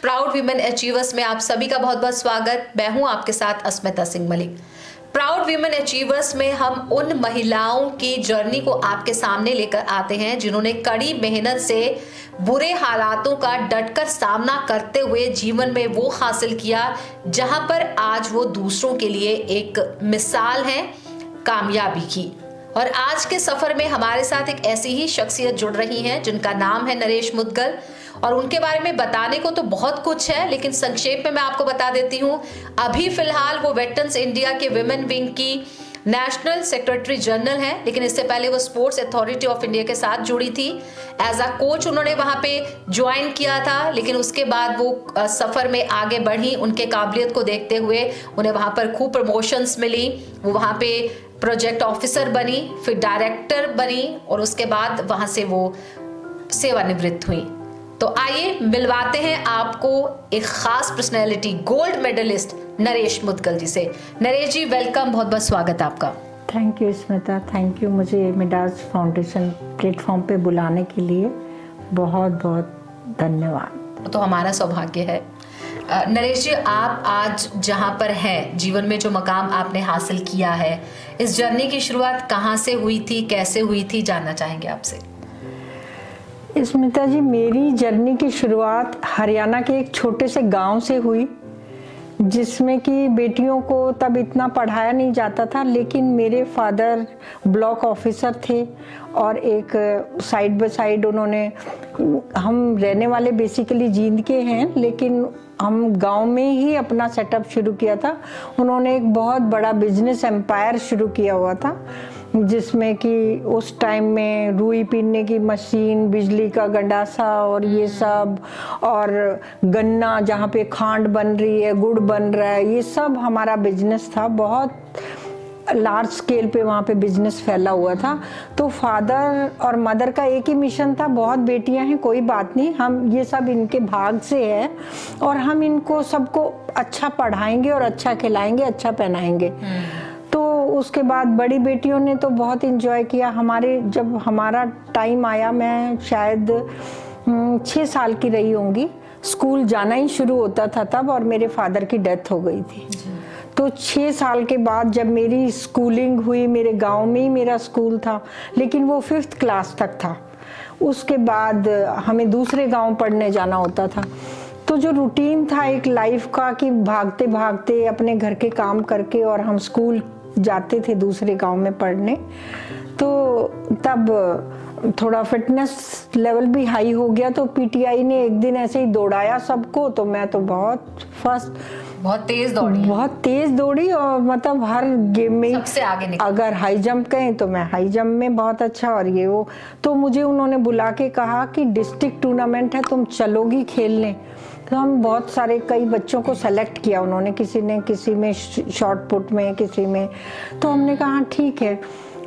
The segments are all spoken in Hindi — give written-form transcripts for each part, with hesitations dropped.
प्राउड वीमेन अचीवर्स में आप सभी का बहुत बहुत स्वागत। मैं हूं आपके साथ Asmita Singh Malik. Proud women achievers में हम उन महिलाओं की जर्नी को आपके सामने लेकर आते हैं जिन्होंने कड़ी मेहनत से बुरे हालातों का डटकर सामना करते हुए जीवन में वो हासिल किया जहां पर आज वो दूसरों के लिए एक मिसाल है कामयाबी की। और आज के सफर में हमारे साथ एक ऐसी ही शख्सियत जुड़ रही हैं जिनका नाम है नरेश मुदगल। और उनके बारे में बताने को तो बहुत कुछ है, लेकिन संक्षेप में मैं आपको बता देती हूँ। अभी फिलहाल वो वेटरन्स इंडिया के विमेन विंग की नेशनल सेक्रेटरी जनरल है, लेकिन इससे पहले वो स्पोर्ट्स अथॉरिटी ऑफ इंडिया के साथ जुड़ी थी। एज अ कोच उन्होंने वहां पे ज्वाइन किया था, लेकिन उसके बाद वो सफर में आगे बढ़ी। उनके काबिलियत को देखते हुए उन्हें वहां पर खूब प्रमोशंस मिली। वो वहां पे प्रोजेक्ट ऑफिसर बनी, फिर डायरेक्टर बनी और उसके बाद वहां से वो सेवानिवृत्त हुई। तो आइए मिलवाते हैं आपको एक खास personality, gold medalist Naresh Mudgal ji से। नरेश जी, वेलकम, बहुत बहुत स्वागत आपका। Thank you Smita, thank you मुझे मिडास फाउंडेशन प्लेटफॉर्म पे बुलाने के लिए बहुत बहुत धन्यवाद। तो हमारा सौभाग्य है। नरेश जी, आप आज जहां पर हैं, जीवन में जो मकाम आपने हासिल किया है, इस जर्नी की शुरुआत कहां से हुई थी, कैसे हुई थी, जानना चाहेंगे आपसे। स्मिता जी, मेरी जर्नी की शुरुआत हरियाणा के एक छोटे से गांव से हुई, जिसमें कि बेटियों को तब इतना पढ़ाया नहीं जाता था, लेकिन मेरे फादर ब्लॉक ऑफिसर थे और एक साइड बाय साइड उन्होंने, हम रहने वाले बेसिकली जींद के हैं, लेकिन हम गांव में ही अपना सेटअप शुरू किया था। उन्होंने एक बहुत बड़ा बिजनेस एम्पायर शुरू किया हुआ था, जिसमें कि उस टाइम में रुई पीने की मशीन, बिजली का गंडासा और ये सब, और गन्ना जहाँ पे खांड बन रही है, गुड़ बन रहा है, ये सब हमारा बिजनेस था। बहुत लार्ज स्केल पे वहाँ पे बिजनेस फैला हुआ था। तो फादर और मदर का एक ही मिशन था, बहुत बेटियां हैं कोई बात नहीं, हम ये सब इनके भाग से है और हम इनको सबको अच्छा पढ़ाएंगे और अच्छा खिलाएंगे, अच्छा पहनाएंगे। तो उसके बाद बड़ी बेटियों ने तो बहुत एंजॉय किया। जब हमारा टाइम आया, मैं शायद 6 साल की रही होंगी, स्कूल जाना ही शुरू होता था तब, और मेरे फादर की डेथ हो गई थी। तो 6 साल के बाद जब मेरी स्कूलिंग हुई, मेरे गांव में ही मेरा स्कूल था, लेकिन वो 5th क्लास तक था। उसके बाद हमें दूसरे गांव पढ़ने जाना होता था। तो जो रूटीन था एक लाइफ का, कि भागते भागते अपने घर के काम करके और हम स्कूल जाते थे दूसरे गांव में पढ़ने। तो तब थोड़ा फिटनेस लेवल भी हाई हो गया, तो पीटीआई ने एक दिन ऐसे ही दौड़ाया सबको, तो मैं तो बहुत तेज दौड़ी और मतलब हर गेम में सबसे आगे निकली। अगर हाई जंप कहें तो मैं हाई जंप में बहुत अच्छा, और ये वो। तो मुझे उन्होंने बुला के कहा कि डिस्ट्रिक्ट टूर्नामेंट है, तुम चलोगी खेलने। तो हम बहुत सारे, कई बच्चों को सेलेक्ट किया उन्होंने, किसी में शॉर्ट पुट में, किसी में। तो हमने कहा ठीक है,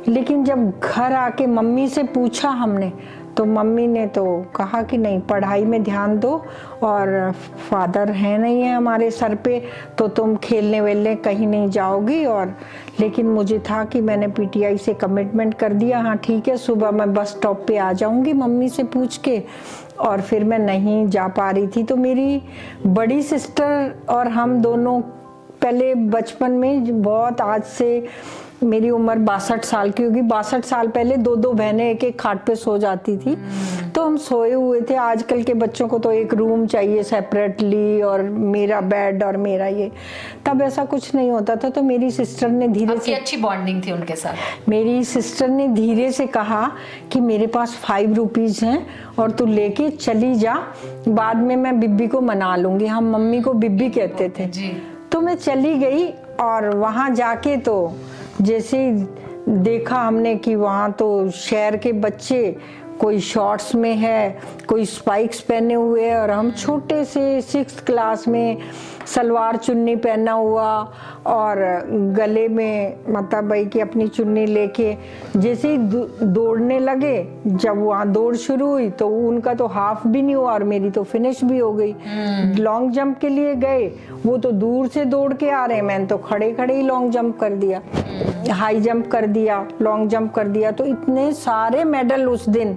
लेकिन जब घर आके मम्मी से पूछा हमने, तो मम्मी ने तो कहा कि नहीं, पढ़ाई में ध्यान दो, और फादर है नहीं है हमारे सर पे, तो तुम खेलने वेलने कहीं नहीं जाओगी। और लेकिन मुझे था कि मैंने पीटीआई से कमिटमेंट कर दिया, हाँ ठीक है, सुबह मैं बस स्टॉप पे आ जाऊंगी मम्मी से पूछ के। और फिर मैं नहीं जा पा रही थी। तो मेरी बड़ी सिस्टर और हम दोनों पहले बचपन में बहुत, आज से मेरी उम्र 62 साल की होगी, 62 साल पहले 2-2 बहनें एक खाट पे सो जाती थी। तो हम सोए हुए थे। आजकल के बच्चों को तो एक रूम चाहिए सेपरेटली, और मेरा बेड और मेरा ये, तब ऐसा कुछ नहीं होता था। तो मेरी सिस्टर ने धीरे से, अच्छी बॉन्डिंग थी उनके साथ, मेरी सिस्टर ने धीरे से कहा कि मेरे पास 5 रुपीज हैं और तू लेके चली जा, बाद में मैं बिब्बी को मना लूंगी। हम मम्मी को बिब्बी कहते थे जी। तो मैं चली गई, और वहां जाके तो जैसे ही देखा हमने कि वहाँ तो शहर के बच्चे, कोई शॉर्ट्स में है, कोई स्पाइक्स पहने हुए है, और हम छोटे से 6th क्लास में सलवार चुन्नी पहना हुआ, और गले में मतलब भाई कि अपनी चुन्नी लेके जैसे ही दौड़ने लगे। जब वहाँ दौड़ शुरू हुई तो उनका तो हाफ भी नहीं हुआ और मेरी तो फिनिश भी हो गई। लॉन्ग जंप के लिए गए, वो तो दूर से दौड़ के आ रहे हैं, मैंने तो खड़े खड़े ही लॉन्ग जंप कर दिया, हाई जंप कर दिया, लॉन्ग जंप कर दिया। तो इतने सारे मेडल उस दिन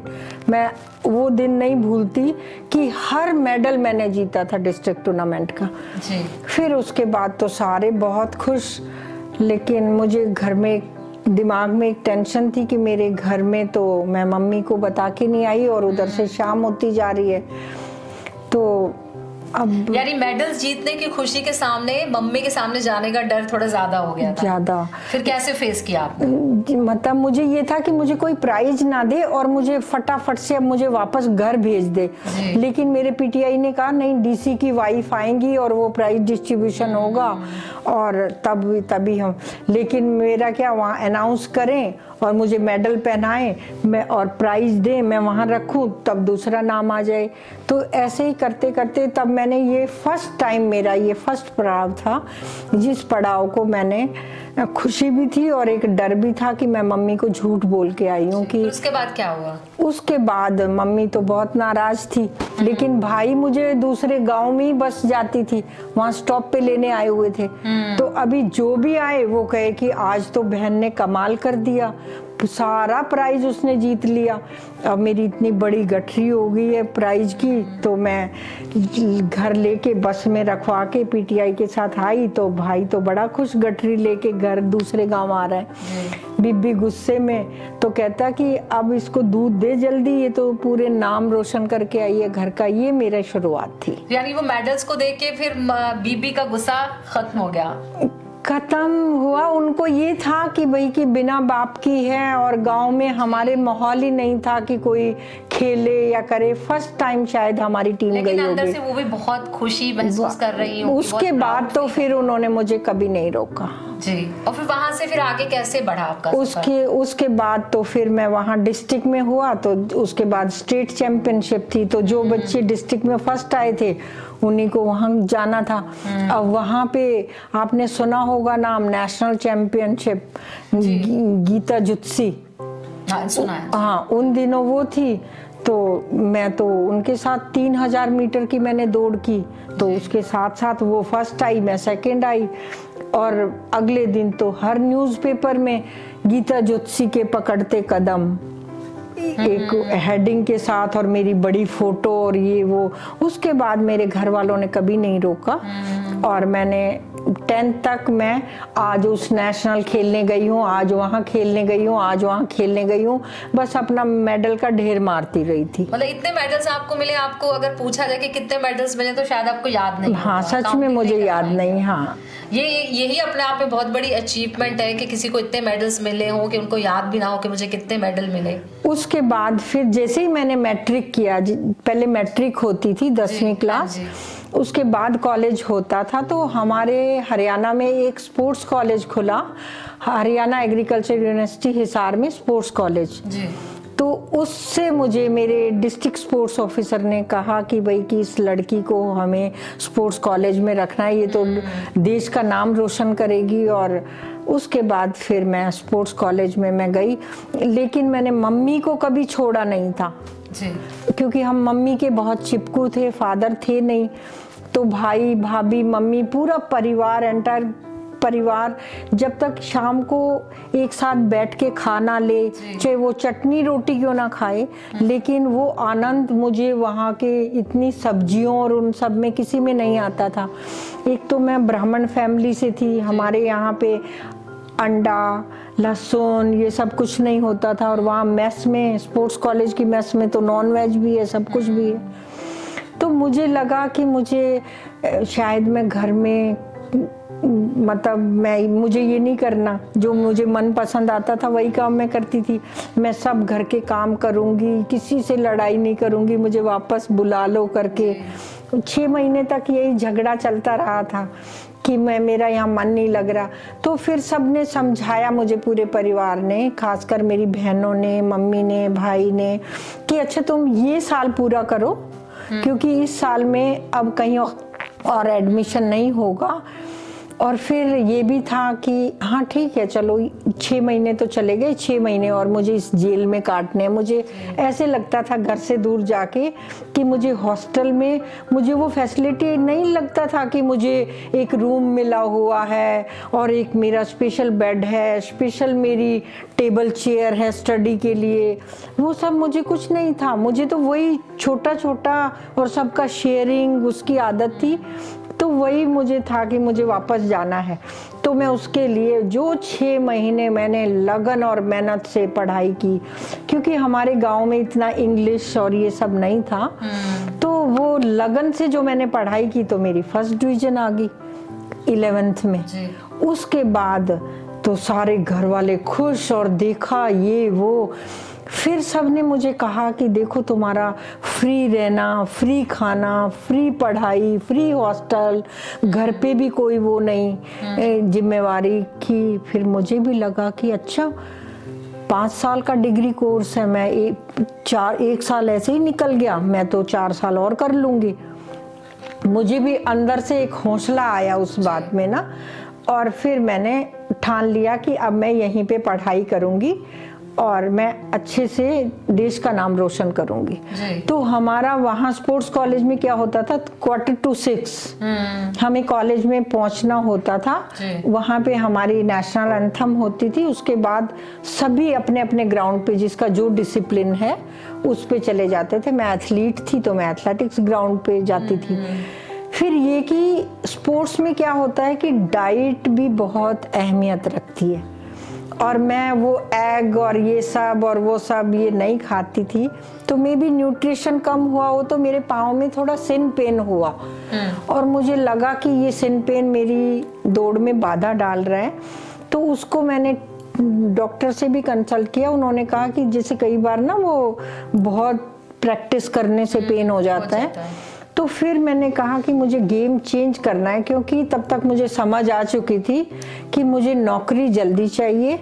मैं वो दिन नहीं भूलती कि हर मेडल मैंने जीता था डिस्ट्रिक्ट टूर्नामेंट का जी। फिर उसके बाद तो सारे बहुत खुश, लेकिन मुझे घर में दिमाग में एक टेंशन थी कि मेरे घर में तो मैं मम्मी को बता के नहीं आई और उधर से शाम होती जा रही है। तो अब यानी मेडल्स जीतने की खुशी के सामने मम्मी के सामने जाने का डर थोड़ा ज्यादा हो गया था। ज्यादा। फिर कैसे फेस किया आपने? मतलब मुझे ये था कि मुझे कोई प्राइज ना दे और मुझे फटाफट से अब मुझे वापस घर भेज दे, लेकिन मेरे पीटीआई ने कहा नहीं, डीसी की वाइफ आएंगी और वो प्राइज डिस्ट्रीब्यूशन होगा और तभी हम, लेकिन मेरा क्या, वहाँ अनाउंस करें और मुझे मेडल पहनाएं मैं और प्राइज दें, मैं वहाँ रखूं, तब दूसरा नाम आ जाए। तो ऐसे ही करते करते तब मैंने ये फर्स्ट टाइम, मेरा ये फर्स्ट पड़ाव था जिस पड़ाव को मैंने, खुशी भी थी और एक डर भी था कि मैं मम्मी को झूठ बोल के आई हूँ कि। उसके बाद क्या हुआ? उसके बाद मम्मी तो बहुत नाराज थी, लेकिन भाई मुझे दूसरे गांव में ही बस जाती थी, वहाँ स्टॉप पे लेने आए हुए थे। तो अभी जो भी आए वो कहे कि आज तो बहन ने कमाल कर दिया, सारा प्राइज उसने जीत लिया। अब मेरी इतनी बड़ी गठरी हो गई है प्राइज की, तो मैं घर लेके बस में रखवा के पीटीआई के साथ आई, तो भाई तो बड़ा खुश, गठरी लेके घर दूसरे गांव आ रहा है। बीबी गुस्से में तो कहता कि अब इसको दूध दे जल्दी, ये तो पूरे नाम रोशन करके आई है घर का। ये मेरा शुरुआत थी। यानी वो मेडल्स को देख के फिर बीबी का गुस्सा खत्म हो गया? खत्म हुआ। उनको ये था कि भाई कि बिना बाप की है और गांव में हमारे माहौल ही नहीं था कि कोई खेले या करे। फर्स्ट टाइम शायद हमारी टीम गई होगी, लेकिन अंदर से वो भी बहुत खुशी महसूस कर रही हूँ। उसके बाद तो फिर उन्होंने मुझे कभी नहीं रोका जी। और फिर वहां से फिर आगे कैसे बढ़ा आपका सफर? उसके बाद तो फिर मैं वहाँ डिस्ट्रिक्ट में हुआ, तो उसके बाद स्टेट चैंपियनशिप थी, तो जो बच्चे डिस्ट्रिक्ट में फर्स्ट आए थे उन्हीं को वहाँ जाना था। अब वहाँ पे आपने सुना होगा नाम, नेशनल चैंपियनशिप गीता जुत्सी। हाँ, सुना है। हाँ, उन दिनों वो थी, तो मैं तो उनके साथ 3000 मीटर की मैंने दौड़ की, तो उसके साथ साथ वो फर्स्ट आई, मैं सेकंड आई। और अगले दिन तो हर न्यूज़पेपर में गीता जुत्सी के पकड़ते कदम, एक हेडिंग के साथ और मेरी बड़ी फोटो और ये वो। उसके बाद मेरे घर वालों ने कभी नहीं रोका और मैंने 10th तक मैं आज उस नेशनल खेलने गई हूँ, आज वहाँ खेलने गई हूँ, आज वहाँ खेलने गई हूँ, बस अपना मेडल का ढेर मारती रही थी। मतलब इतने मेडल्स आपको मिले, आपको अगर पूछा जाए कि कितने मेडल्स मिले तो शायद आपको याद नहीं। हाँ, सच में मुझे याद नहीं। हाँ, यही अपने आप में बहुत बड़ी अचीवमेंट है कि किसी को इतने मेडल्स मिले हों कि उनको याद भी ना हो कि मुझे कितने मेडल मिले। उसके बाद फिर जैसे ही मैंने मैट्रिक किया, पहले मैट्रिक होती थी 10वीं क्लास, उसके बाद कॉलेज होता था, तो हमारे हरियाणा में एक स्पोर्ट्स कॉलेज खुला, हरियाणा एग्रीकल्चर यूनिवर्सिटी हिसार में स्पोर्ट्स कॉलेज। तो उससे मुझे मेरे डिस्ट्रिक्ट स्पोर्ट्स ऑफिसर ने कहा कि भाई कि इस लड़की को हमें स्पोर्ट्स कॉलेज में रखना है, ये तो देश का नाम रोशन करेगी। और उसके बाद फिर मैं स्पोर्ट्स कॉलेज में मैं गई, लेकिन मैंने मम्मी को कभी छोड़ा नहीं था जी। क्योंकि हम मम्मी के बहुत चिपकू थे, फादर थे नहीं, तो भाई भाभी मम्मी पूरा परिवार, एंटायर परिवार जब तक शाम को एक साथ बैठ के खाना ले, चाहे वो चटनी रोटी क्यों ना खाए, लेकिन वो आनंद मुझे वहाँ के इतनी सब्जियों और उन सब में किसी में नहीं आता था। एक तो मैं ब्राह्मण फैमिली से थी, हमारे यहाँ पे अंडा लहसुन ये सब कुछ नहीं होता था, और वहाँ मेस में, स्पोर्ट्स कॉलेज की मेस में तो नॉन वेज भी है, सब कुछ भी है। तो मुझे लगा कि मुझे शायद मैं घर में, मतलब मुझे ये नहीं करना, जो मुझे मन पसंद आता था वही काम मैं करती थी। मैं सब घर के काम करूँगी, किसी से लड़ाई नहीं करूँगी, मुझे वापस बुला लो करके। 6 महीने तक यही झगड़ा चलता रहा था कि मेरा यहाँ मन नहीं लग रहा। तो फिर सबने समझाया मुझे, पूरे परिवार ने, खासकर मेरी बहनों ने, मम्मी ने, भाई ने, कि अच्छा तुम ये साल पूरा करो, क्योंकि इस साल में अब कहीं और एडमिशन नहीं होगा, और फिर ये भी था कि हाँ ठीक है, चलो 6 महीने तो चले गए, 6 महीने और मुझे इस जेल में काटने हैं। मुझे ऐसे लगता था घर से दूर जाके कि मुझे हॉस्टल में मुझे वो फैसिलिटी नहीं लगता था कि मुझे एक रूम मिला हुआ है और एक मेरा स्पेशल बेड है, स्पेशल मेरी टेबल चेयर है स्टडी के लिए। वो सब मुझे कुछ नहीं था। मुझे तो वही छोटा छोटा और सबका शेयरिंग उसकी आदत थी। तो वही मुझे था कि मुझे वापस जाना है। तो मैं उसके लिए जो 6 महीने मैंने लगन और मेहनत से पढ़ाई की, क्योंकि हमारे गांव में इतना इंग्लिश और ये सब नहीं था। तो वो लगन से जो मैंने पढ़ाई की तो मेरी फर्स्ट डिवीजन आ गई 11th में। उसके बाद तो सारे घर वाले खुश और देखा ये वो। फिर सबने मुझे कहा कि देखो तुम्हारा फ्री रहना, फ्री खाना, फ्री पढ़ाई, फ्री हॉस्टल, घर पे भी कोई वो नहीं जिम्मेवारी की। फिर मुझे भी लगा कि अच्छा 5 साल का डिग्री कोर्स है, मैं एक साल ऐसे ही निकल गया, मैं तो 4 साल और कर लूंगी। मुझे भी अंदर से एक हौसला आया उस बात में ना। और फिर मैंने ठान लिया कि अब मैं यहीं पे पढ़ाई करूंगी और मैं अच्छे से देश का नाम रोशन करूंगी। तो हमारा वहाँ स्पोर्ट्स कॉलेज में क्या होता था, 5:45 हमें कॉलेज में पहुंचना होता था। वहाँ पे हमारी नेशनल एंथम होती थी। उसके बाद सभी अपने अपने ग्राउंड पे जिसका जो डिसिप्लिन है उस पे चले जाते थे। मैं एथलीट थी तो मैं एथलेटिक्स ग्राउंड पे जाती थी। फिर ये कि स्पोर्ट्स में क्या होता है कि डाइट भी बहुत अहमियत रखती है और मैं वो एग और ये सब और वो सब ये नहीं खाती थी। तो मे भी न्यूट्रिशन कम हुआ हो तो मेरे पाँव में थोड़ा सिन पेन हुआ और मुझे लगा कि ये सिन पेन मेरी दौड़ में बाधा डाल रहा है। तो उसको मैंने डॉक्टर से भी कंसल्ट किया। उन्होंने कहा कि जैसे कई बार ना वो बहुत प्रैक्टिस करने से पेन हो जाता है। तो फिर मैंने कहा कि मुझे गेम चेंज करना है, क्योंकि तब तक मुझे समझ आ चुकी थी कि मुझे नौकरी जल्दी चाहिए।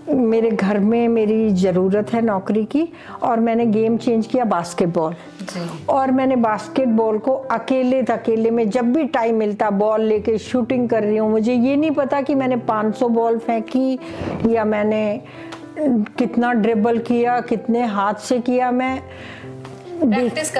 मेरे घर में मेरी ज़रूरत है नौकरी की। और मैंने गेम चेंज किया बास्केटबॉल। और मैंने बास्केटबॉल को अकेले में जब भी टाइम मिलता बॉल लेके शूटिंग कर रही हूँ। मुझे ये नहीं पता कि मैंने 500 बॉल फेंकी या मैंने कितना ड्रिबल किया, कितने हाथ से किया। मैं प्रैक्टिस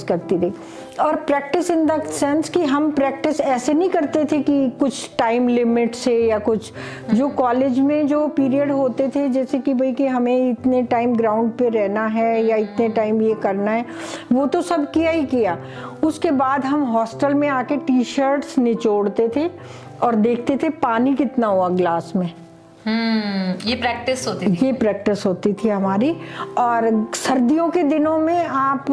करती रही। और प्रैक्टिस इन द सेंस कि हम प्रैक्टिस ऐसे नहीं करते थे कि कुछ टाइम लिमिट से या कुछ जो कॉलेज में जो पीरियड होते थे, जैसे कि भाई कि हमें इतने टाइम ग्राउंड पे रहना है या इतने टाइम ये करना है, वो तो सब किया ही किया। उसके बाद हम हॉस्टल में आके टी शर्ट्स निचोड़ते थे और देखते थे पानी कितना हुआ ग्लास में। ये प्रैक्टिस होती थी हमारी। और सर्दियों के दिनों में आप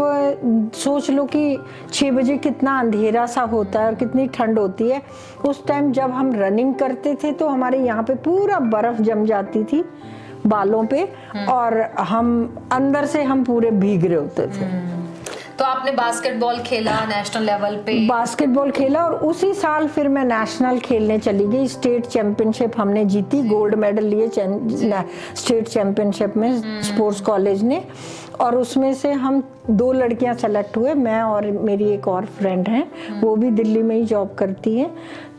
सोच लो कि 6 बजे कितना अंधेरा सा होता है और कितनी ठंड होती है। उस टाइम जब हम रनिंग करते थे तो हमारे यहाँ पे पूरा बर्फ जम जाती थी बालों पे और हम अंदर से हम पूरे भीग रहे होते थे। तो आपने बास्केटबॉल खेला नेशनल लेवल पे? बास्केटबॉल खेला और उसी साल फिर मैं नेशनल खेलने चली गई। स्टेट चैंपियनशिप हमने जीती, गोल्ड मेडल लिए स्टेट चैंपियनशिप में स्पोर्ट्स कॉलेज ने। और उसमें से हम 2 लड़कियां सेलेक्ट हुए, मैं और मेरी एक और फ्रेंड है, वो भी दिल्ली में ही जॉब करती है।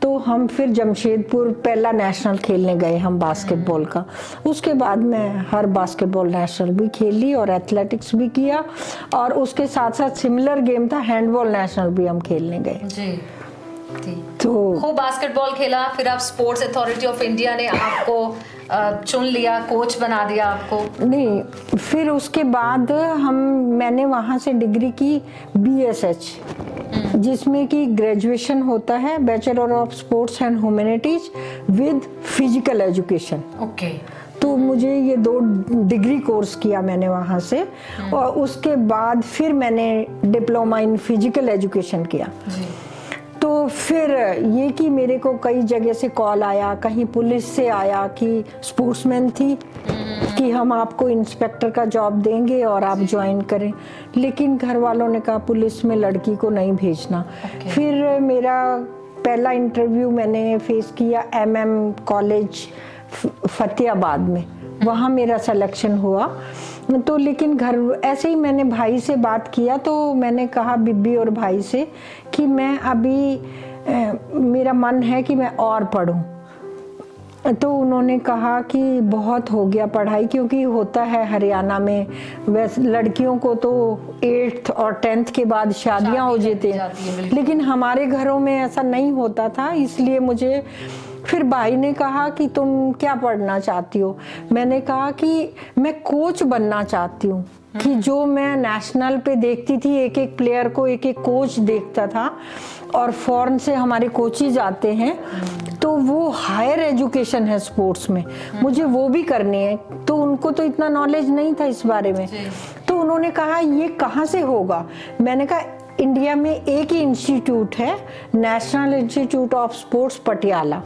तो हम फिर जमशेदपुर पहला नेशनल खेलने गए हम बास्केटबॉल का। उसके बाद मैं हर बास्केटबॉल नेशनल भी खेली और एथलेटिक्स भी किया। और उसके साथ साथ सिमिलर गेम था हैंडबॉल नेशनल भी हम खेलने गए। तो खूब बास्केटबॉल खेला। फिर आप स्पोर्ट्स अथॉरिटी ऑफ इंडिया ने आपको चुन लिया, कोच बना दिया आपको? नहीं, फिर उसके बाद मैंने वहाँ से डिग्री की BSH, जिसमें कि ग्रेजुएशन होता है bachelor of sports and humanities with physical education. Okay. तो मुझे ये 2 डिग्री कोर्स किया मैंने वहाँ से। और उसके बाद फिर मैंने डिप्लोमा इन फिजिकल एजुकेशन किया। तो फिर ये कि मेरे को कई जगह से कॉल आया, कहीं पुलिस से आया कि स्पोर्ट्समैन थी कि हम आपको इंस्पेक्टर का जॉब देंगे और आप ज्वाइन करें। लेकिन घर वालों ने कहा पुलिस में लड़की को नहीं भेजना। फिर मेरा पहला इंटरव्यू मैंने फेस किया MM कॉलेज फतेहाबाद में, वहाँ मेरा सिलेक्शन हुआ। तो लेकिन घर ऐसे ही मैंने भाई से बात किया तो मैंने कहा बिब्बी और भाई से कि मैं अभी मेरा मन है कि मैं और पढूं। तो उन्होंने कहा कि बहुत हो गया पढ़ाई, क्योंकि होता है हरियाणा में वैसे लड़कियों को तो 8th और 10th के बाद शादियां हो जाती हैं, लेकिन हमारे घरों में ऐसा नहीं होता था। इसलिए मुझे फिर भाई ने कहा कि तुम क्या पढ़ना चाहती हो। मैंने कहा कि मैं कोच बनना चाहती हूँ, कि जो मैं नेशनल पे देखती थी, एक एक प्लेयर को एक एक कोच देखता था, और फॉरेन से हमारे कोचेज आते हैं, तो वो हायर एजुकेशन है स्पोर्ट्स में, मुझे वो भी करनी है। तो उनको तो इतना नॉलेज नहीं था इस बारे में। तो उन्होंने कहा ये कहाँ से होगा। मैंने कहा इंडिया में एक ही इंस्टीट्यूट है, national institute of sports Patiala.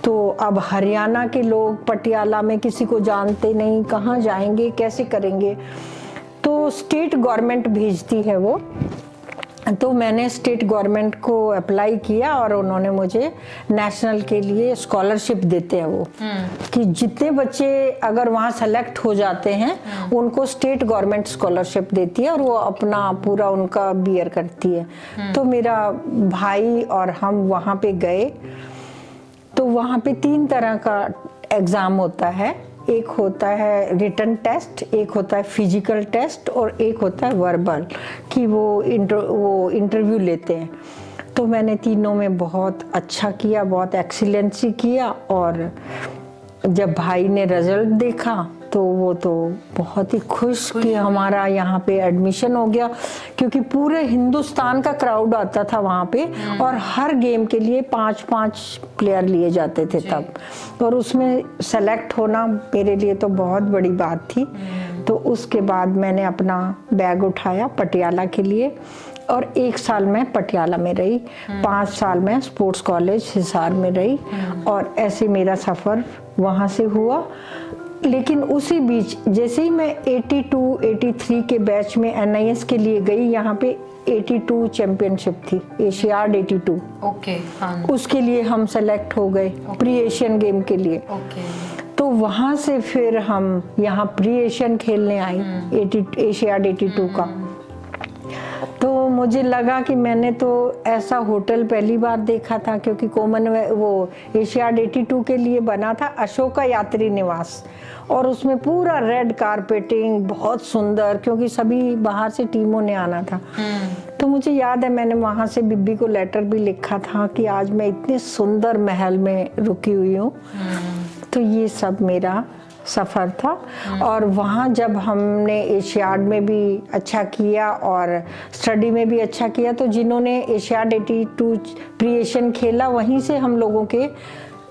तो अब हरियाणा के लोग पटियाला में किसी को जानते नहीं, कहाँ जाएंगे, कैसे करेंगे। तो स्टेट गवर्नमेंट भेजती है वो। तो मैंने स्टेट गवर्नमेंट को अप्लाई किया और उन्होंने मुझे नेशनल के लिए स्कॉलरशिप देते हैं वो, कि जितने बच्चे अगर वहाँ सेलेक्ट हो जाते हैं उनको स्टेट गवर्नमेंट स्कॉलरशिप देती है, और वो अपना पूरा उनका बियर करती है। तो मेरा भाई और हम वहाँ पे गए। तो वहाँ पे 3 तरह का एग्ज़ाम होता है। एक होता है रिटन टेस्ट, एक होता है फिजिकल टेस्ट, और एक होता है वर्बल, कि वो इंटरव्यू लेते हैं। तो मैंने तीनों में बहुत अच्छा किया, बहुत एक्सीलेंसी किया। और जब भाई ने रिजल्ट देखा तो वो तो बहुत ही खुश कि हमारा यहाँ पे एडमिशन हो गया, क्योंकि पूरे हिंदुस्तान का क्राउड आता था वहाँ पे, और हर गेम के लिए 5-5 प्लेयर लिए जाते थे तब, और उसमें सेलेक्ट होना मेरे लिए तो बहुत बड़ी बात थी। तो उसके बाद मैंने अपना बैग उठाया पटियाला के लिए, और 1 साल मैं पटियाला में रही, 5 साल मैं स्पोर्ट्स कॉलेज हिसार में रही, और ऐसे मेरा सफ़र वहाँ से हुआ। लेकिन उसी बीच जैसे ही मैं 82-83 के बैच में NIS के लिए गई, यहाँ पे 82 चैंपियनशिप थी, एशियाड 82। ओके, हाँ। उसके लिए हम सेलेक्ट हो गए, प्री एशियन गेम के लिए। तो वहाँ से फिर हम यहाँ प्री एशियन खेलने आई, एशियाड 82 का। तो मुझे लगा कि मैंने तो ऐसा होटल पहली बार देखा था, क्योंकि वो एशियाड 82 के लिए बना था अशोका यात्री निवास, और उसमें पूरा रेड कारपेटिंग बहुत सुंदर, क्योंकि सभी बाहर से टीमों ने आना था। तो मुझे याद है मैंने वहाँ से बिब्बी को लेटर भी लिखा था कि आज मैं इतने सुंदर महल में रुकी हुई हूँ। तो ये सब मेरा सफ़र था। और वहाँ जब हमने एशियाड में भी अच्छा किया और स्टडी में भी अच्छा किया, तो जिन्होंने एशियाड 82 प्री एशियन खेला, वहीं से हम लोगों के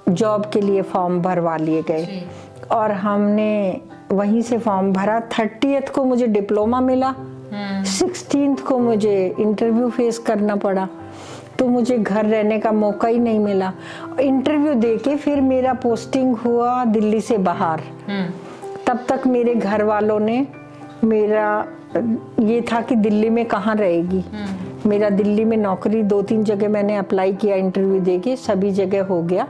जॉब के लिए फॉर्म भरवा लिए गए, और हमने वहीं से फॉर्म भरा। 30th को मुझे डिप्लोमा मिला, 16th को मुझे इंटरव्यू फेस करना पड़ा, तो मुझे घर रहने का मौका ही नहीं मिला। इंटरव्यू देके फिर मेरा पोस्टिंग हुआ दिल्ली से बाहर। तब तक मेरे घर वालों ने, मेरा ये था कि दिल्ली में कहाँ रहेगी। मेरा दिल्ली में नौकरी 2-3 जगह मैंने अप्लाई किया, इंटरव्यू देके सभी जगह हो गया।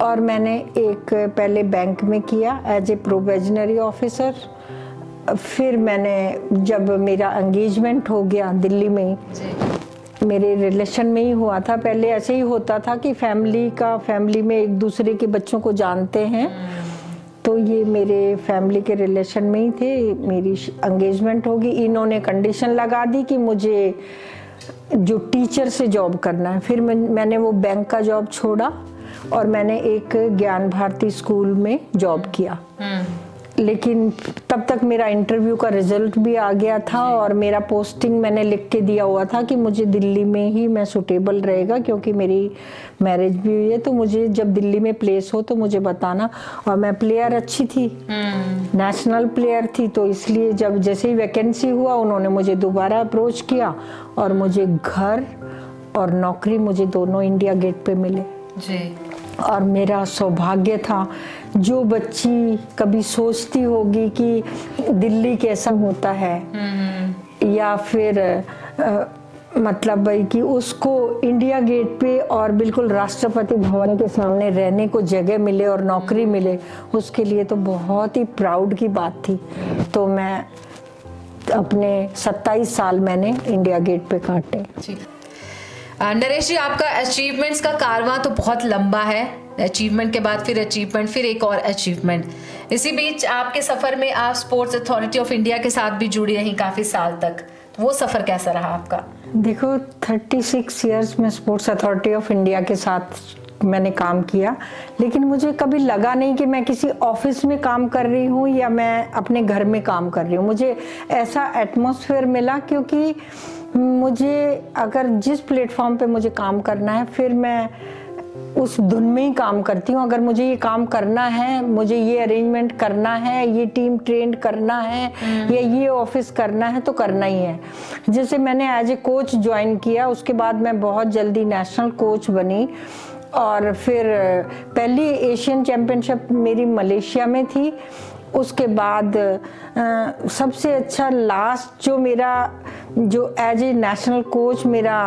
और मैंने एक पहले बैंक में किया एज ए प्रोबेशनरी ऑफिसर। फिर मैंने, जब मेरा एंगेजमेंट हो गया दिल्ली में, मेरे रिलेशन में ही हुआ था। पहले ऐसे ही होता था कि फैमिली में एक दूसरे के बच्चों को जानते हैं, तो ये मेरे फैमिली के रिलेशन में ही थे। मेरी एंगेजमेंट होगी, इन्होंने कंडीशन लगा दी कि मुझे जो टीचर से जॉब करना है। फिर मैंने वो बैंक का जॉब छोड़ा और मैंने एक ज्ञान भारती स्कूल में जॉब किया। लेकिन तब तक मेरा इंटरव्यू का रिजल्ट भी आ गया था, और मेरा पोस्टिंग मैंने लिख के दिया हुआ था कि मुझे दिल्ली में ही मैं सुटेबल रहेगा, क्योंकि मेरी मैरिज भी हुई है। तो मुझे जब दिल्ली में प्लेस हो तो मुझे बताना। और मैं प्लेयर अच्छी थी, नेशनल प्लेयर थी, तो इसलिए जब जैसे ही वैकेंसी हुआ उन्होंने मुझे दोबारा अप्रोच किया, और मुझे घर और नौकरी मुझे दोनों इंडिया गेट पे मिले जी। और मेरा सौभाग्य था। जो बच्ची कभी सोचती होगी कि दिल्ली कैसा होता है, या फिर मतलब भाई कि उसको इंडिया गेट पे और बिल्कुल राष्ट्रपति भवन के सामने रहने को जगह मिले और नौकरी मिले, उसके लिए तो बहुत ही प्राउड की बात थी। तो मैं अपने 27 साल मैंने इंडिया गेट पे काटे। नरेश जी, आपका अचीवमेंट्स का कारवां तो बहुत लंबा है। अचीवमेंट के बाद फिर अचीवमेंट, फिर एक और अचीवमेंट। इसी बीच आपके सफर में आप स्पोर्ट्स अथॉरिटी ऑफ इंडिया के साथ भी जुड़ी रही काफी साल तक। वो सफर कैसा रहा आपका? देखो, 36 इयर्स में स्पोर्ट्स अथॉरिटी ऑफ इंडिया के साथ मैंने काम किया, लेकिन मुझे कभी लगा नहीं कि मैं किसी ऑफिस में काम कर रही हूँ या मैं अपने घर में काम कर रही हूँ। मुझे ऐसा एटमॉस्फेयर मिला, क्योंकि मुझे अगर जिस प्लेटफॉर्म पे मुझे काम करना है, फिर मैं उस धुन में ही काम करती हूँ। अगर मुझे ये काम करना है, मुझे ये अरेंजमेंट करना है, ये टीम ट्रेन करना है या ये ऑफिस करना है, तो करना ही है। जैसे मैंने एज ए कोच ज्वाइन किया, उसके बाद मैं बहुत जल्दी नेशनल कोच बनी, और फिर पहली एशियन चैम्पियनशिप मेरी मलेशिया में थी। उसके बाद सबसे अच्छा लास्ट जो एज ए नेशनल कोच मेरा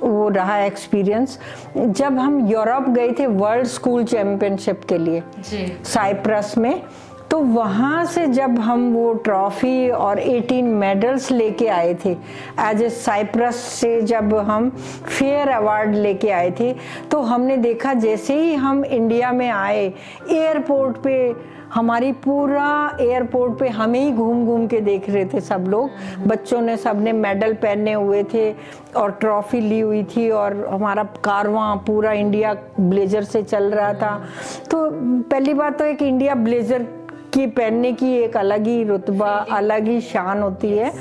वो रहा एक्सपीरियंस, जब हम यूरोप गए थे वर्ल्ड स्कूल चैंपियनशिप के लिए साइप्रस में। तो वहाँ से जब हम वो ट्रॉफी और 18 मेडल्स लेके आए थे एज ए साइप्रस से, जब हम फेयर अवार्ड लेके आए थे, तो हमने देखा जैसे ही हम इंडिया में आए, एयरपोर्ट पे हमारी पूरा एयरपोर्ट पे हमें ही घूम घूम के देख रहे थे सब लोग। बच्चों ने सबने मेडल पहने हुए थे और ट्रॉफी ली हुई थी, और हमारा कारवां पूरा इंडिया ब्लेजर से चल रहा था। तो पहली बात तो एक इंडिया ब्लेजर की पहनने की एक अलग ही रुतबा, अलग ही शान होती है।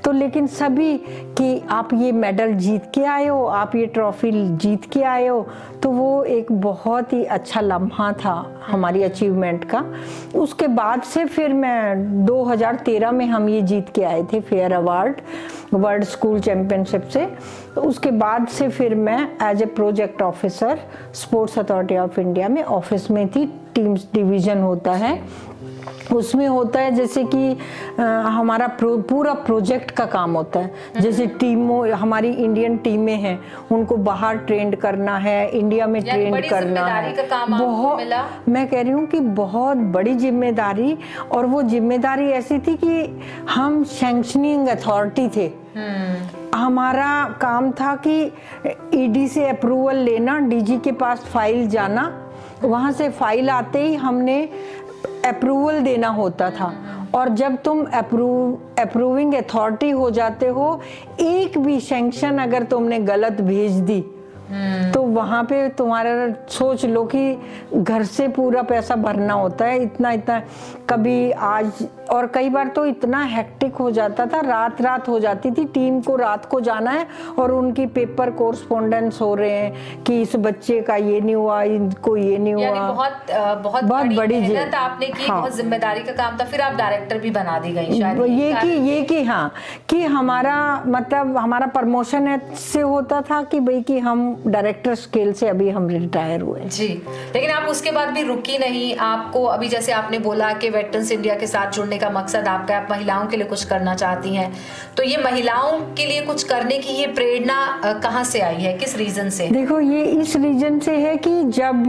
तो लेकिन सभी कि आप ये मेडल जीत के आए हो, आप ये ट्रॉफी जीत के आए हो, तो वो एक बहुत ही अच्छा लम्हा था हमारी अचीवमेंट का। उसके बाद से फिर मैं 2013 में हम ये जीत के आए थे fair award world school championship से। तो उसके बाद से फिर मैं as a project officer sports authority of India में ऑफिस में थी। टीम्स डिवीजन होता है, उसमें होता है जैसे कि हमारा पूरा प्रोजेक्ट का काम होता है। जैसे टीमों, हमारी इंडियन टीमें हैं, उनको बाहर ट्रेंड करना है, इंडिया में ट्रेंड करना है। बहुत, मैं कह रही हूँ कि बहुत बड़ी जिम्मेदारी। और वो जिम्मेदारी ऐसी थी कि हम सैंक्शनिंग अथॉरिटी थे। हमारा काम था कि ईडी से अप्रूवल लेना, डीजी के पास फाइल जाना, वहां से फाइल आते ही हमने अप्रूवल देना होता था। और जब तुम अप्रूविंग अथॉरिटी हो जाते हो, एक भी सैंक्शन अगर तुमने गलत भेज दी तो वहां पे तुम्हारा, सोच लो कि घर से पूरा पैसा भरना होता है। इतना इतना कभी आज, और कई बार तो इतना हेक्टिक हो जाता था, रात हो जाती थी। टीम को रात को जाना है और उनकी पेपर कोरस्पोंडेंस हो रहे हैं कि इस बच्चे का ये नहीं हुआ, इनको ये नहीं हुआ। बहुत बड़ी मेहनत आपने की। हाँ, बहुत जिम्मेदारी का काम था। फिर आप डायरेक्टर भी बना दी गई शायद। ये कि हाँ, कि हमारा मतलब हमारा प्रमोशन से होता था कि भाई कि हम डायरेक्टर स्केल से अभी हम रिटायर हुए जी। लेकिन आप उसके बाद भी रुकी नहीं। आपको अभी जैसे आपने बोला कि वेटरन्स इंडिया के साथ जुड़ने का मकसद आपका, आप महिलाओं के लिए कुछ करना चाहती हैं, तो ये महिलाओं के लिए कुछ करने की ये प्रेरणा कहाँ से आई है, किस रीजन से? देखो, ये इस रीजन से है कि जब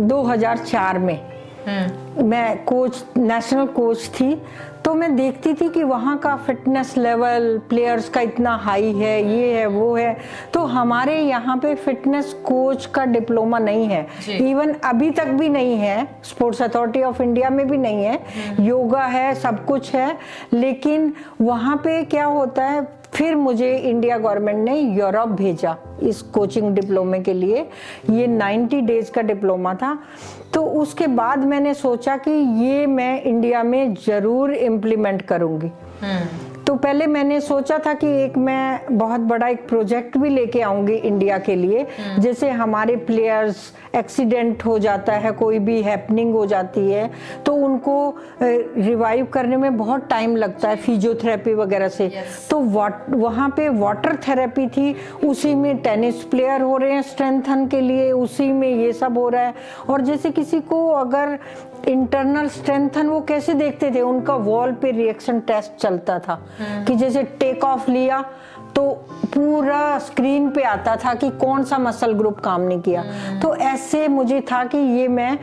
2004 में मैं नेशनल कोच थी, तो मैं देखती थी कि वहाँ का फिटनेस लेवल प्लेयर्स का इतना हाई है, ये है वो है। तो हमारे यहाँ पे फिटनेस कोच का डिप्लोमा नहीं है, इवन अभी तक भी नहीं है, स्पोर्ट्स अथॉरिटी ऑफ इंडिया में भी नहीं है। योगा है, सब कुछ है, लेकिन वहाँ पे क्या होता है, फिर मुझे इंडिया गवर्नमेंट ने यूरोप भेजा इस कोचिंग डिप्लोमे के लिए। ये 90 डेज का डिप्लोमा था। तो उसके बाद मैंने सोचा कि ये मैं इंडिया में जरूर इम्प्लीमेंट करूंगी। तो पहले मैंने सोचा था कि मैं बहुत बड़ा एक प्रोजेक्ट भी लेके आऊंगी इंडिया के लिए। जैसे हमारे प्लेयर्स एक्सीडेंट हो जाता है, कोई भी हैपनिंग हो जाती है, तो उनको रिवाइव करने में बहुत टाइम लगता है फिजियोथेरेपी वगैरह से। तो वहाँ पे वाटर थेरेपी थी, उसी में टेनिस प्लेयर हो रहे हैं स्ट्रेंथन के लिए, उसी में ये सब हो रहा है। और जैसे किसी को अगर इंटरनल स्ट्रेंथन, वो कैसे देखते थे, उनका वॉल पे रिएक्शन टेस्ट चलता था कि जैसे टेक ऑफ लिया तो पूरा स्क्रीन पे आता था कि कौन सा मसल ग्रुप काम नहीं किया। तो ऐसे मुझे था कि ये मैं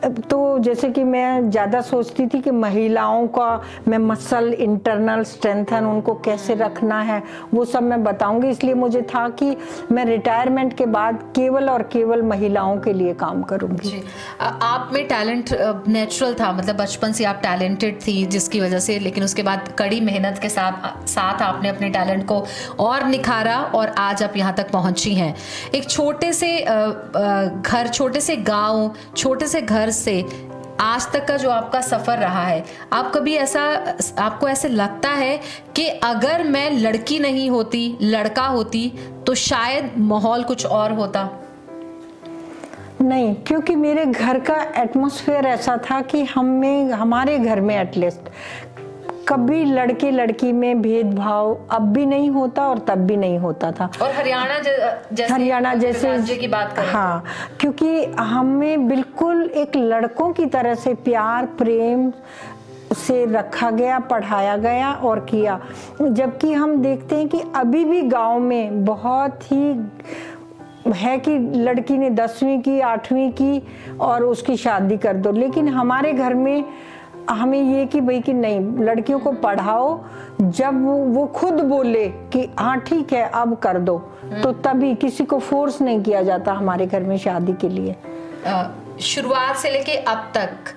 तो जैसे कि मैं ज़्यादा सोचती थी कि महिलाओं का मैं मसल इंटरनल स्ट्रेंथन उनको कैसे रखना है वो सब मैं बताऊंगी, इसलिए मुझे था कि मैं रिटायरमेंट के बाद केवल और केवल महिलाओं के लिए काम करूंगी। जी, आप में टैलेंट नेचुरल था, मतलब बचपन से आप टैलेंटेड थी जिसकी वजह से, लेकिन उसके बाद कड़ी मेहनत के साथ आपने अपने टैलेंट को और निखारा और आज आप यहाँ तक पहुँची हैं। एक छोटे से घर, छोटे से गाँव, छोटे से घर से आज तक का जो आपका सफर रहा है, आप कभी आपको ऐसे लगता है कि अगर मैं लड़की नहीं होती, लड़का होती तो शायद माहौल कुछ और होता? नहीं, क्योंकि मेरे घर का एटमॉस्फेयर ऐसा था कि हमारे घर में एटलीस्ट कभी लड़के लड़की में भेदभाव अब भी नहीं होता और तब भी नहीं होता था। और हरियाणा जैसे राज्य की बात करें, हाँ, क्योंकि हमें बिल्कुल एक लड़कों की तरह से प्यार प्रेम से रखा गया, पढ़ाया गया और किया। जबकि हम देखते हैं कि अभी भी गांव में बहुत ही है कि लड़की ने 10वीं की 8वीं की और उसकी शादी कर दो, लेकिन हमारे घर में हमें ये कि भाई कि नहीं, लड़कियों को पढ़ाओ, जब वो खुद बोले कि हाँ ठीक है अब कर दो, तो तभी, किसी को फोर्स नहीं किया जाता हमारे घर में शादी के लिए। शुरुआत से लेके अब तक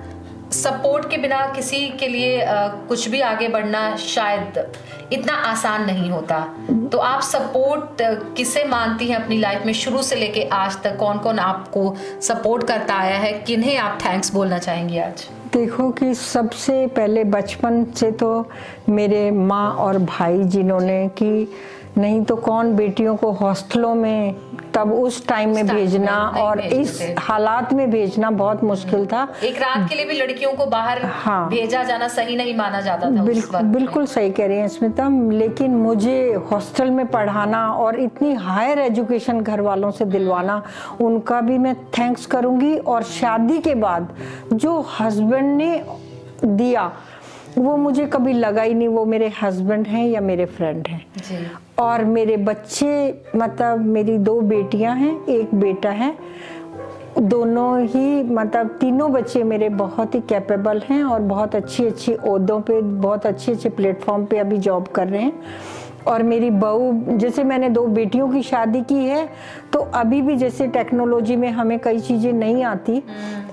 सपोर्ट के बिना किसी के लिए कुछ भी आगे बढ़ना शायद इतना आसान नहीं होता, तो आप सपोर्ट किसे मानती हैं अपनी लाइफ में शुरू से लेके आज तक? कौन कौन आपको सपोर्ट करता आया है, किन्हें आप थैंक्स बोलना चाहेंगी आज? देखो कि सबसे पहले बचपन से तो मेरे माँ और भाई, जिन्होंने कि नहीं तो कौन बेटियों को हॉस्टलों में तब उस टाइम में भेजना और इस हालात में भेजना बहुत मुश्किल था। एक रात के लिए भी लड़कियों को बाहर भेजा जाना सही नहीं माना जाता था। बिल्कुल सही कह रही हैं स्मिता, लेकिन मुझे हॉस्टल में पढ़ाना और इतनी हायर एजुकेशन घर वालों से दिलवाना, उनका भी मैं थैंक्स करूंगी। और शादी के बाद जो हस्बैंड ने दिया वो मुझे कभी लगा ही नहीं वो मेरे हस्बैंड हैं या मेरे फ्रेंड हैं जी। और मेरे बच्चे, मतलब मेरी 2 बेटियां हैं, 1 बेटा है, दोनों ही मतलब तीनों बच्चे मेरे बहुत ही कैपेबल हैं और बहुत अच्छी अच्छी ओहदों पे, बहुत अच्छे अच्छे प्लेटफॉर्म पे अभी जॉब कर रहे हैं। और मेरी बहू, जैसे मैंने 2 बेटियों की शादी की है तो अभी भी जैसे टेक्नोलॉजी में हमें कई चीज़ें नहीं आती,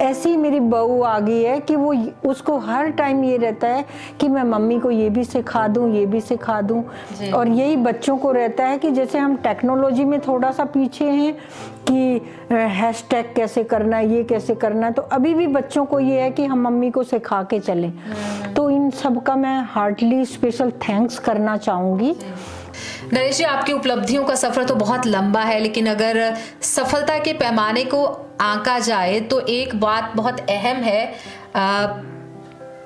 ऐसी ही मेरी बहू आ गई है कि वो, उसको हर टाइम ये रहता है कि मैं मम्मी को ये भी सिखा दूं, ये भी सिखा दूं। और यही बच्चों को रहता है कि जैसे हम टेक्नोलॉजी में थोड़ा सा पीछे हैं कि हैशटैग कैसे करना है, ये कैसे करना है, तो अभी भी बच्चों को ये है कि हम मम्मी को सिखा के चलें। तो इन सब का मैं हार्टली स्पेशल थैंक्स करना चाहूँगी। नरेश जी, आपकी उपलब्धियों का सफर तो बहुत लंबा है, लेकिन अगर सफलता के पैमाने को आंका जाए तो एक बात बहुत अहम है।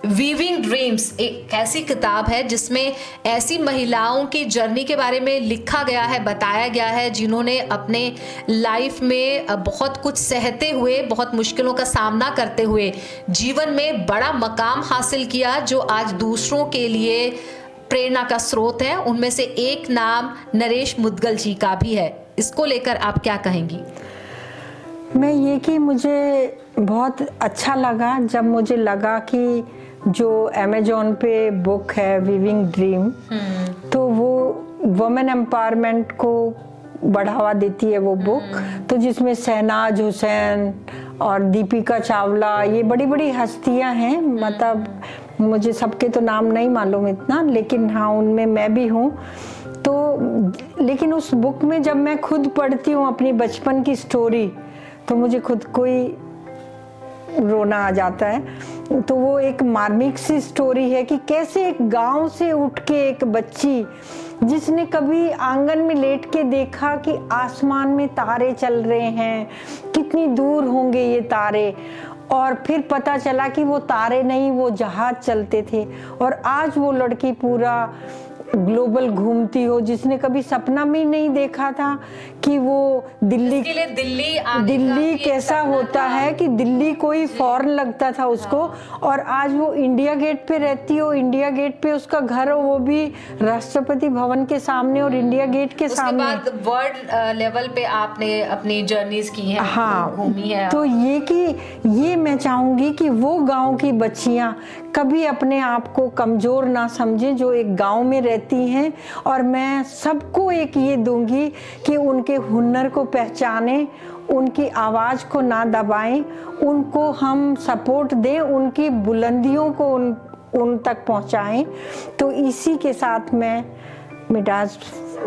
वीविंग ड्रीम्स एक ऐसी किताब है जिसमें ऐसी महिलाओं की जर्नी के बारे में लिखा गया है, बताया गया है, जिन्होंने अपने लाइफ में बहुत कुछ सहते हुए, बहुत मुश्किलों का सामना करते हुए जीवन में बड़ा मकाम हासिल किया, जो आज दूसरों के लिए प्रेरणा का स्रोत है। उनमें से एक नाम नरेश मुदगल जी का भी है। इसको लेकर आप क्या कहेंगी? मैं ये कि मुझे बहुत अच्छा लगा जब मुझे लगा कि जो अमेज़न पे बुक है वीविंग ड्रीम, तो वो वुमेन एम्पावरमेंट को बढ़ावा देती है वो बुक, तो जिसमें शहनाज हुसैन और दीपिका चावला, ये बड़ी बड़ी हस्तियां हैं, मतलब मुझे सबके तो नाम नहीं मालूम इतना, लेकिन हाँ उनमें मैं भी हूँ। तो लेकिन उस बुक में जब मैं खुद पढ़ती हूँ अपनी बचपन की स्टोरी, तो मुझे खुद को ही रोना आ जाता है। तो वो एक मार्मिक सी स्टोरी है कि कैसे एक गांव से उठ के एक बच्ची, जिसने कभी आंगन में लेट के देखा कि आसमान में तारे चल रहे हैं, कितनी दूर होंगे ये तारे, और फिर पता चला कि वो तारे नहीं, वो जहाज चलते थे, और आज वो लड़की पूरा ग्लोबल घूमती हो, जिसने कभी सपना में नहीं देखा था कि वो दिल्ली के लिए दिल्ली कैसा होता है, कि दिल्ली कोई फॉरेन लगता था उसको। और आज वो इंडिया गेट पे रहती हो, इंडिया गेट पे उसका घर हो, वो भी राष्ट्रपति भवन के सामने और इंडिया गेट के सामने। उसके बाद वर्ल्ड लेवल पे आपने अपनी जर्नीज की हैं, हाँ, घूमी है। तो ये मैं चाहूंगी कि वो गांव की बच्चियां कभी अपने आप को कमजोर ना समझें जो एक गांव में रहती हैं। और मैं सबको एक ये दूंगी कि उनके हुनर को पहचानें, उनकी आवाज को ना दबाएं, उनको हम सपोर्ट दें, उनकी बुलंदियों को उन तक पहुंचाएं। तो इसी के साथ मैं मिडाज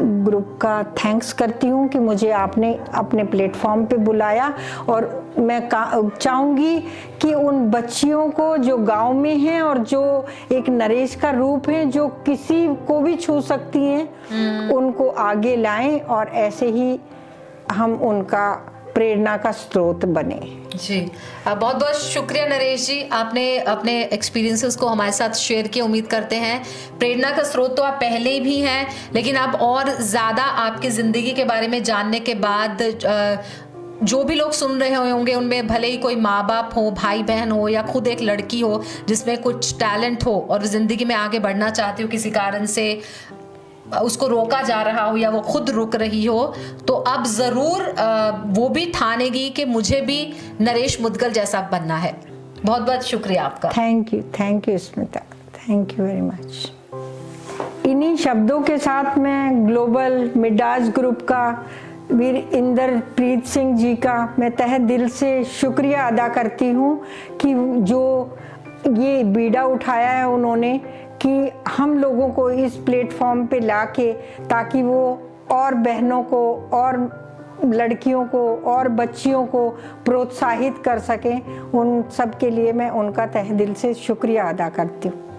ग्रुप का थैंक्स करती हूँ कि मुझे आपने अपने प्लेटफॉर्म पे बुलाया। और मैं चाहूँगी कि उन बच्चियों को जो गांव में हैं और जो एक नरेश का रूप है, जो किसी को भी छू सकती हैं, उनको आगे लाएं और ऐसे ही हम उनका प्रेरणा का स्रोत बने। जी, बहुत बहुत शुक्रिया नरेश जी, आपने अपने एक्सपीरियंसेस को हमारे साथ शेयर किया। उम्मीद करते हैं प्रेरणा का स्रोत तो आप पहले भी हैं, लेकिन अब और ज़्यादा आपकी ज़िंदगी के बारे में जानने के बाद जो भी लोग सुन रहे होंगे उनमें भले ही कोई माँ बाप हो, भाई बहन हो या खुद एक लड़की हो जिसमें कुछ टैलेंट हो और ज़िंदगी में आगे बढ़ना चाहती हो, किसी कारण से उसको रोका जा रहा हो या वो खुद रुक रही हो, तो अब जरूर वो भी ठानेगी कि मुझे भी नरेश मुदगल जैसा बनना है। बहुत बहुत शुक्रिया आपका। Thank you Smita, thank you very much. इन्हीं शब्दों के साथ मैं ग्लोबल मिडाज ग्रुप का वीर इंद्रप्रीत सिंह जी का मैं तहे दिल से शुक्रिया अदा करती हूँ कि जो ये बीड़ा उठाया है उन्होंने कि हम लोगों को इस प्लेटफॉर्म पे लाके, ताकि वो और बहनों को और लड़कियों को और बच्चियों को प्रोत्साहित कर सकें। उन सब के लिए मैं उनका तहे दिल से शुक्रिया अदा करती हूँ।